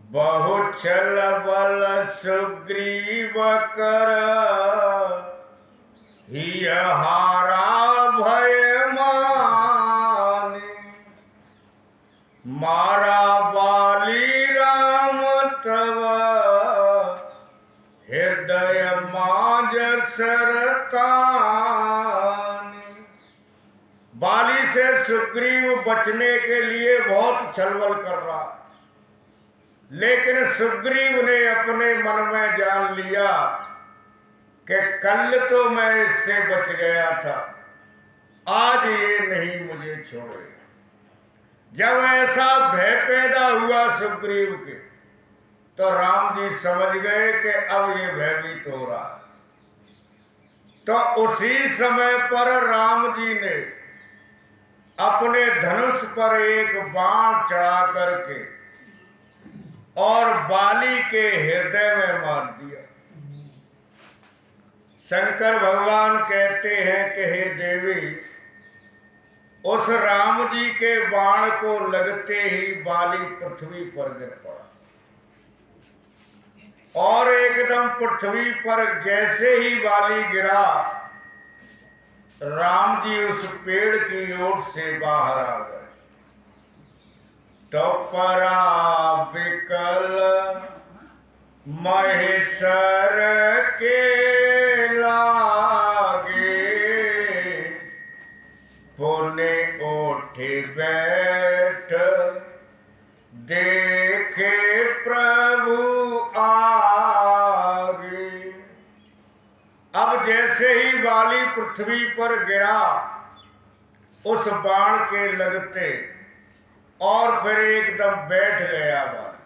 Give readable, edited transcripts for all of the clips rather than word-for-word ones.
बहु छल बल सुग्रीव कर, हिय हारा भय माने। मारा बाली राम तब, हृदय माज सरताने। बाली से सुग्रीव बचने के लिए बहुत छलबल कर रहा, लेकिन सुग्रीव ने अपने मन में जान लिया कि कल तो मैं इससे बच गया था, आज ये नहीं मुझे छोड़ेगा। जब ऐसा भय पैदा हुआ सुग्रीव के, तो राम जी समझ गए कि अब ये भयभीत हो रहा है। तो उसी समय पर राम जी ने अपने धनुष पर एक बाण चढ़ा करके और बाली के हृदय में मार दिया। शंकर भगवान कहते हैं कि हे देवी, उस राम जी के बाण को लगते ही बाली पृथ्वी पर गिर पड़ा, और एकदम पृथ्वी पर जैसे ही बाली गिरा, राम जी उस पेड़ की ओर से बाहर आ गए। तो परा विकल महेश्वर के लागे, पुने उठे बैठ देखे प्रभु आगे। अब जैसे ही बाली पृथ्वी पर गिरा उस बाण के लगते, और फिर एकदम बैठ गया बाली।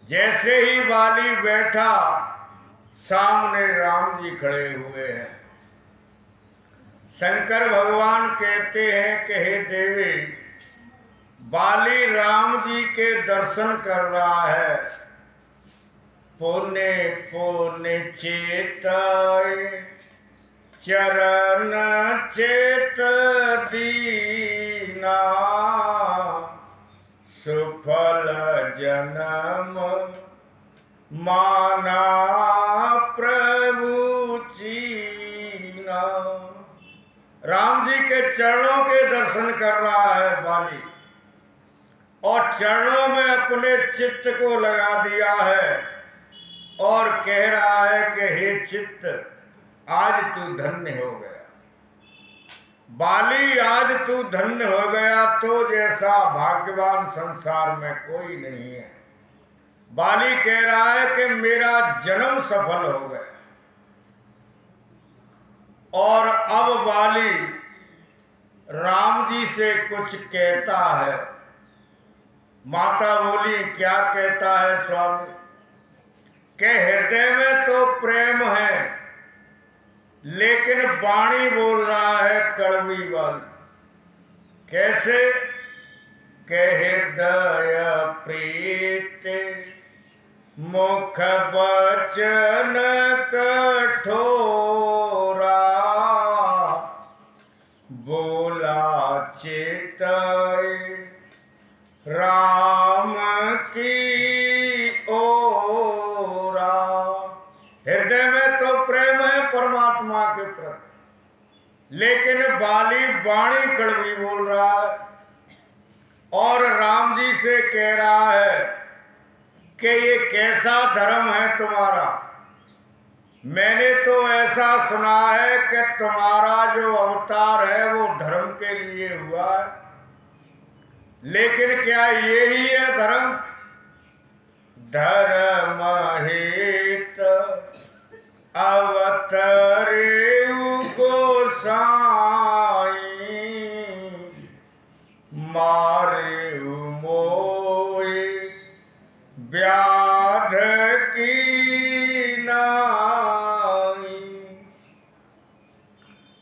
जैसे ही बाली बैठा, सामने राम जी खड़े हुए हैं। शंकर भगवान कहते हैं कि हे देवी, बाली राम जी के दर्शन कर रहा है। पुने पुने चेताय चरण चेत दीना, सुफल जन्म माना प्रभु चीना। राम जी के चरणों के दर्शन कर रहा है बाली, और चरणों में अपने चित्त को लगा दिया है और कह रहा है कि हे चित्त, आज तू धन्य हो गया। बाली, आज तू धन्य हो गया, तो जैसा भाग्यवान संसार में कोई नहीं है। बाली कह रहा है कि मेरा जन्म सफल हो गया। और अब बाली राम जी से कुछ कहता है। माता बोली, क्या कहता है स्वामी? के हृदय में तो प्रेम है, लेकिन वाणी बोल रहा है कड़वी बात। कैसे? के हृदय प्रीत मुख बचन कठोरा, बोला चितई राम की ओरा। हृदय में तो प्रेम है परमात्मा के प्रति, लेकिन बाली वाणी कड़वी बोल रहा है और राम जी से कह रहा है कि ये कैसा धर्म है तुम्हारा। मैंने तो ऐसा सुना है कि तुम्हारा जो अवतार है वो धर्म के लिए हुआ है, लेकिन क्या यही है धर्म? धर्म हित अवतरे गोसाई, मारे मोए व्याध की नाई।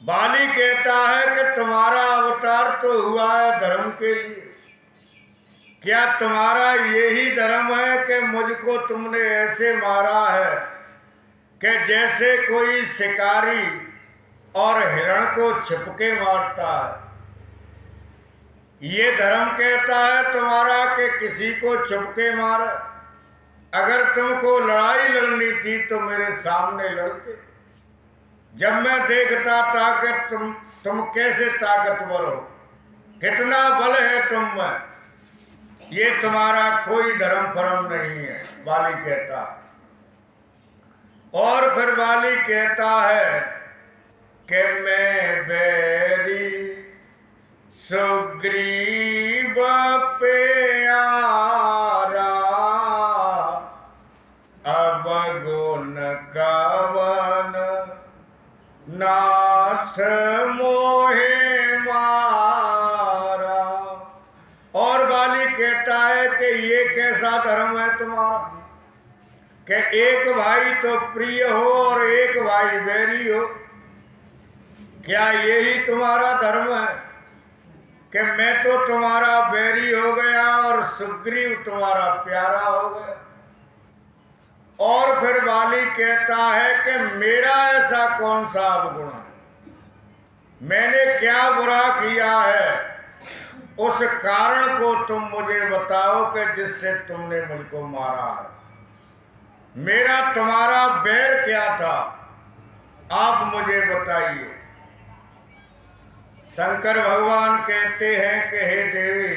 बाली कहता है कि तुम्हारा अवतार तो हुआ है धर्म के लिए, क्या तुम्हारा यही धर्म है कि मुझको तुमने ऐसे मारा है कि जैसे कोई शिकारी और हिरण को छिपके मारता है, ये धर्म कहता है तुम्हारा कि किसी को चुपके मार। अगर तुमको लड़ाई लड़नी थी तो मेरे सामने लड़ते। जब मैं देखता था कि तुम कैसे ताकतवर हो, कितना बल है तुम में, ये तुम्हारा कोई धर्म परम नहीं है, बाली कहता है। और फिर बाली कहता है कि मैं बैरी सुग्रीव प्यारा, अब गुण कवन नाथ मोहे मारा। और बाली कहता है कि ये कैसा धर्म है तुम्हारा कि एक भाई तो प्रिय हो और एक भाई बैरी हो। क्या यही तुम्हारा धर्म है कि मैं तो तुम्हारा बैरी हो गया और सुग्रीव तुम्हारा प्यारा हो गया। और फिर बाली कहता है कि मेरा ऐसा कौन सा अवगुण है, मैंने क्या बुरा किया है, उस कारण को तुम मुझे बताओ कि जिससे तुमने मुझको मारा है। मेरा तुम्हारा बैर क्या था, आप मुझे बताइए। शंकर भगवान कहते हैं कि हे देवी,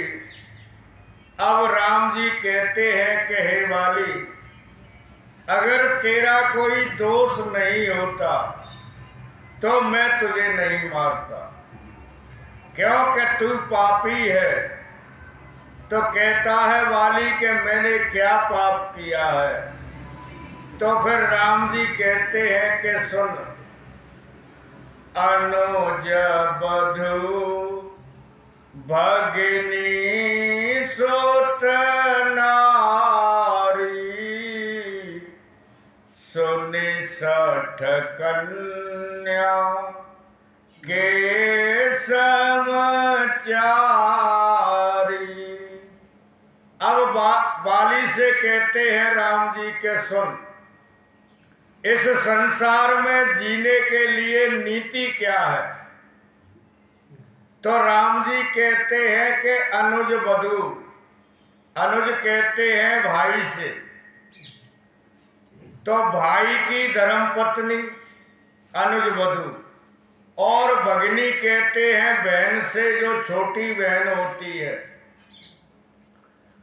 अब राम जी कहते हैं कि हे बाली, अगर तेरा कोई दोष नहीं होता तो मैं तुझे नहीं मारता, क्योंकि तू पापी है। तो कहता है बाली कि मैंने क्या पाप किया है। तो फिर राम जी कहते हैं कि सुन, अनुज बधू भगिनी सुत नारी, सुनि सठ कन्या के समाचारी। अब बाली से कहते हैं राम जी के सुन, इस संसार में जीने के लिए नीति क्या है। तो राम जी कहते हैं कि अनुज वधू, अनुज कहते हैं भाई से, तो भाई की धर्म पत्नी अनुज वधू, और भगिनी कहते हैं बहन से जो छोटी बहन होती है,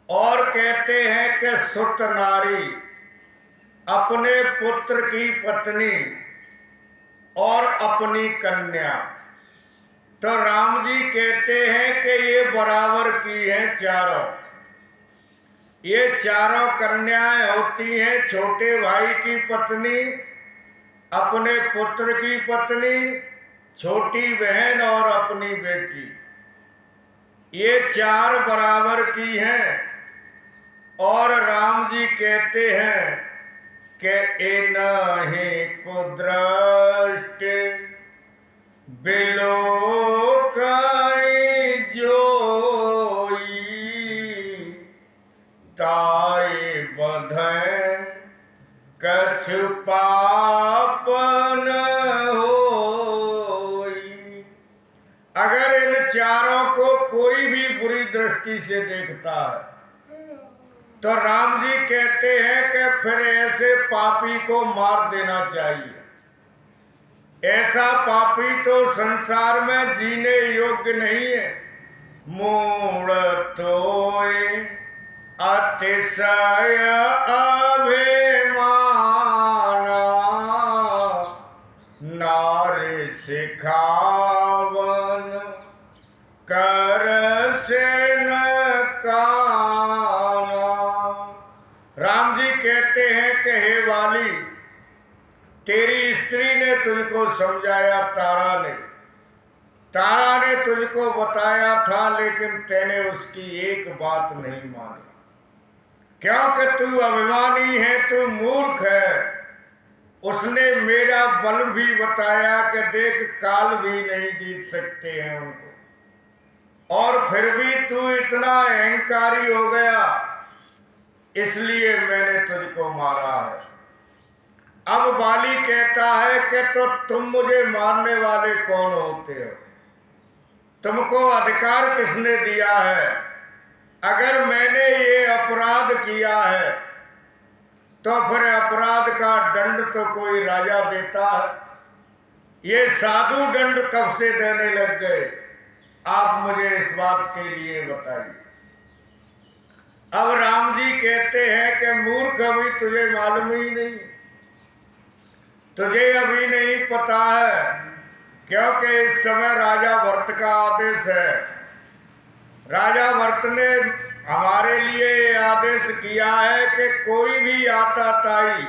और कहते हैं कि सुत नारी, अपने पुत्र की पत्नी और अपनी कन्या। तो राम जी कहते हैं कि ये बराबर की हैं चारों। ये चारों कन्याएं होती हैं छोटे भाई की पत्नी, अपने पुत्र की पत्नी, छोटी बहन और अपनी बेटी। ये चार बराबर की हैं। और राम जी कहते हैं कि इनहि कुदृष्टि बिलोकई जोई, ताई बधै कछु पाप न होई। अगर इन चारों को कोई भी बुरी दृष्टि से देखता है तो राम जी कहते हैं कि फिर ऐसे पापी को मार देना चाहिए। ऐसा पापी तो संसार में जीने योग्य नहीं है। मूढ़ तोय अतिशय अभिमाना, नारी सिखावन कर से न काना। राम जी कहते हैं कि हे बाली, तेरी स्त्री ने तुझको समझाया, तारा ने तुझको बताया था, लेकिन तूने उसकी एक बात नहीं मानी, क्योंकि तू अभिमानी है, तू मूर्ख है। उसने मेरा बल भी बताया कि देख काल भी नहीं जीत सकते हैं उनको, और फिर भी तू इतना अहंकारी हो गया, इसलिए मैंने तुझको मारा है। अब बाली कहता है कि तो तुम मुझे मारने वाले कौन होते हो। तुमको अधिकार किसने दिया है? अगर मैंने ये अपराध किया है तो फिर अपराध का दंड तो कोई राजा देता है। ये साधु दंड कब से देने लग गए? आप मुझे इस बात के लिए बताइए। अब राम जी कहते हैं कि मूर्ख, अभी तुझे मालूम ही नहीं, तुझे अभी नहीं पता है, क्योंकि इस समय राजा भरत का आदेश है। राजा भरत ने हमारे लिए ये आदेश किया है कि कोई भी आताताई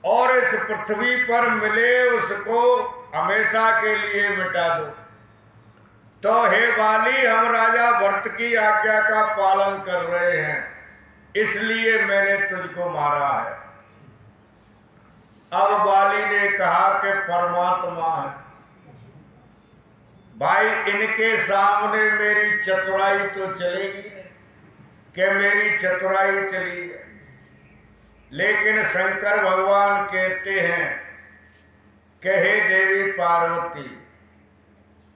और इस पृथ्वी पर मिले उसको हमेशा के लिए मिटा दो। तो हे बाली, हम राजा भरत की आज्ञा का पालन कर रहे हैं, इसलिए मैंने तुझको मारा है। अब बाली ने कहा कि परमात्मा है भाई, इनके सामने मेरी चतुराई तो चलेगी नहीं कि मेरी चतुराई चली है। लेकिन शंकर भगवान कहते हैं कि हे देवी पार्वती,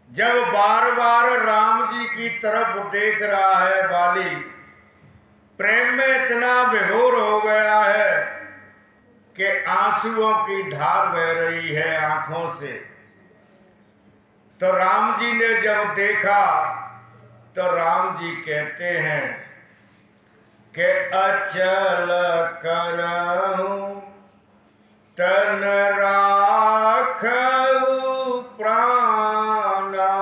जब बार बार राम जी की तरफ देख रहा है बाली, प्रेम में इतना विभोर हो गया है कि आंसुओं की धार बह रही है आंखों से। तो राम जी ने जब देखा तो राम जी कहते हैं कि अचल करहूं तन राखऊ प्राणा,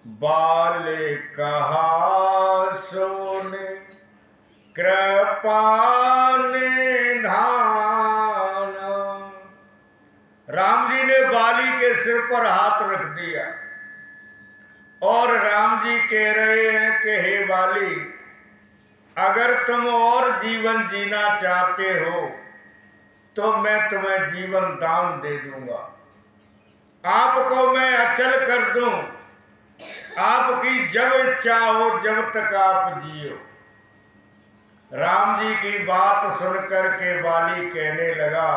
बाले कहा सोने कृपा निधान। राम जी ने बाली के सिर पर हाथ रख दिया और राम जी कह रहे हैं कि हे बाली, अगर तुम और जीवन जीना चाहते हो तो मैं तुम्हें जीवन दान दे दूंगा, आपको मैं अचल कर दूं, आपकी जब इच्छा हो जब तक आप जियो। राम जी की बात सुनकर के बाली कहने लगा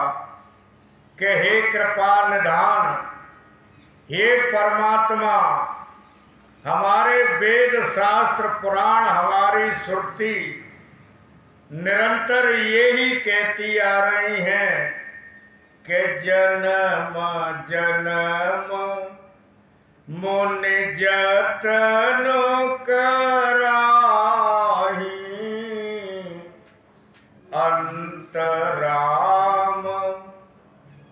कि हे कृपा निधान, हे परमात्मा, हमारे वेद शास्त्र पुराण हमारी श्रुति निरंतर ये ही कहती आ रही हैं कि जन्म जन्म मुनि जतन कराही, अंत राम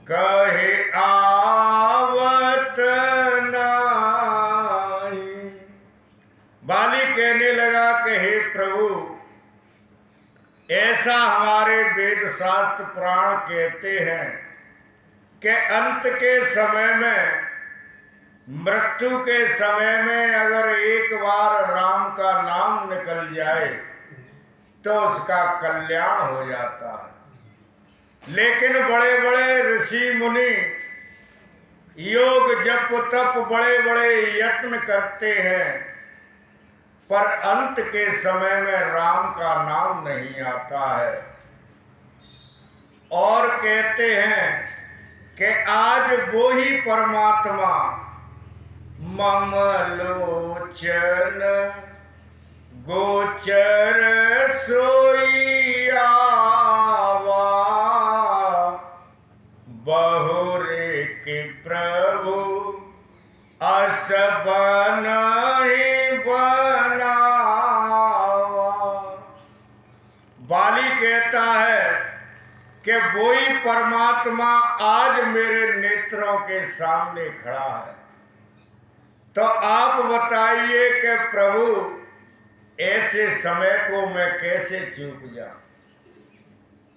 कहे आवत नाही। बाली कहने लगा कि हे प्रभु, ऐसा हमारे वेद शास्त्र पुराण कहते हैं कि अंत के समय में, मृत्यु के समय में अगर एक बार राम का नाम निकल जाए तो उसका कल्याण हो जाता है। लेकिन बड़े बड़े ऋषि मुनि योग जप तप बड़े बड़े यत्न करते हैं, पर अंत के समय में राम का नाम नहीं आता है। और कहते हैं कि आज वो ही परमात्मा मम लोचन गोचर सोई आवा, बहुरे के प्रभु अस बनाई बनावा। बाली कहता है कि वही परमात्मा आज मेरे नेत्रों के सामने खड़ा है। तो आप बताइए कि प्रभु, ऐसे समय को मैं कैसे चूक जाऊं?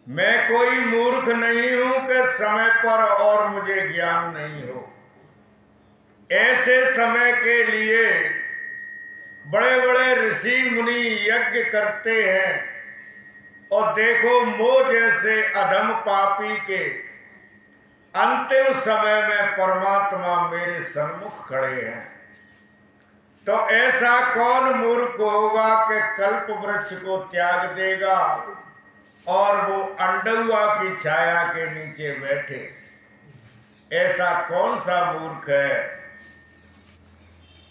मैं कोई मूर्ख नहीं हूं कि समय पर और मुझे ज्ञान नहीं हो। ऐसे समय के लिए बड़े बड़े ऋषि मुनि यज्ञ करते हैं और देखो मोह जैसे अधम पापी के अंतिम समय में परमात्मा मेरे सम्मुख खड़े हैं। तो ऐसा कौन मूर्ख होगा कि कल्प वृक्ष को त्याग देगा और वो अंडुआ की छाया के नीचे बैठे? ऐसा कौन सा मूर्ख है?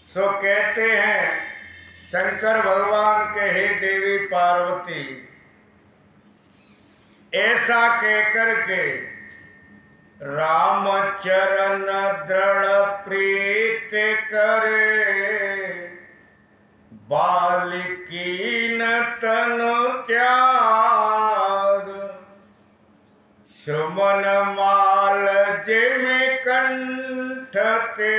सो कहते हैं शंकर भगवान के हे देवी पार्वती, ऐसा कहकर के रामचरण दृढ़ प्रीत करे, बालिकीन तनु त्याग, सुमन माल जिम कंठ ते,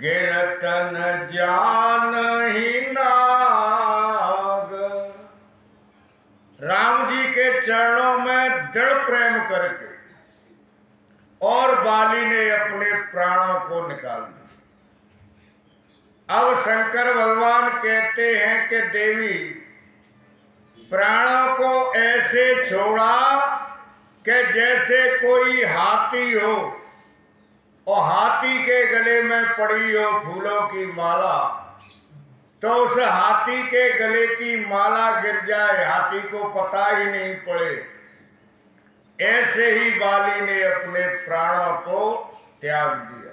गिरतन जान ही नाग। राम जी के चरणों में दृढ़ प्रेम करके और बाली ने अपने प्राणों को निकाल दिया। अब शंकर भगवान कहते हैं कि देवी, प्राणों को ऐसे छोड़ा कि जैसे कोई हाथी हो और हाथी के गले में पड़ी हो फूलों की माला, तो उस हाथी के गले की माला गिर जाए, हाथी को पता ही नहीं पड़े। ऐसे ही बाली ने अपने प्राणों को त्याग दिया।